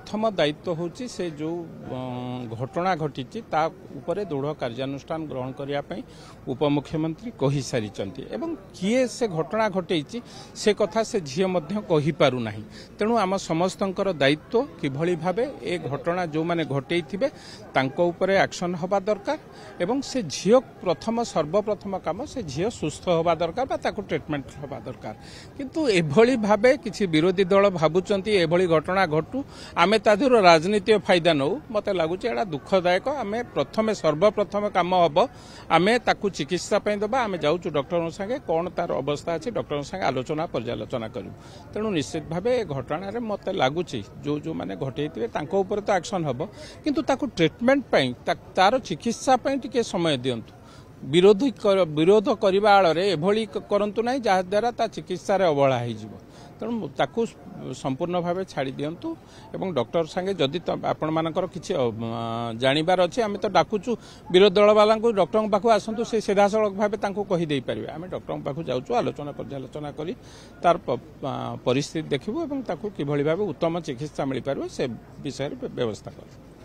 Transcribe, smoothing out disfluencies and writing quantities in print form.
प्रथम दायित्व होची से जो घटना घटी ता उपरे दृढ़ कार्यानुष्ठान ग्रहण करने उपमुख्यमंत्री कही सारी एवं किए से घटना घटे से कथा से झील कही पारु नाही। तेणु आम समस्तंकर दायित्व किभली भाबे ए घटना जो माने घटे थिबे तांको उपरे एक्शन हवा दरकार एवं से झील प्रथम सर्वप्रथम काम से झील सुस्थ हवा दरकार बा ताको ट्रीटमेंट हवा दरकार। किंतु एभली भाबे किछि विरोधी दल भाबुचंती एभली घटना घटू आमे ताधुर राजनीति फायदा नौ मते लागुचे एडा दुखदायक। आमे प्रथमे सर्वप्रथम काम हबो आमे ताकू चिकित्सा पई दबा आमे जाउचु डॉक्टर संगे कोन तार अवस्था अछि डॉक्टर संगे आलोचना पर्यालोचना करू। तेणु निश्चित भावे घटना रे मते लागुची जो जो माने घटेइतिबे तांको ऊपर तो एक्शन हबो किंतु ताकू ट्रीटमेंट पई तार चिकित्सा पई टिके समय दियंतु। विरोध करने आड़े एभली करंतु नहीं जहा द्वारा ता चिकित्सा रे अवहेला हो। तेणु ताकू संपूर्ण भाव छाड़ी दिंतु एवं डॉक्टर संगे जदि आपण मानकर किछि जानिबार अछि आमे तो डाकुचु विरोधी दल वाला डॉक्टर पाखु आसंतु से सीधा सड़क भाव तांको कहि देई परिबे। आमे डॉक्टर पाखु जाउचु आलोचना पर्यालोचना करी तार परिस्थिति देखिबु एवं ताकू किभली भाव उत्तम चिकित्सा मिल पारिबो से विषय व्यवस्था करू।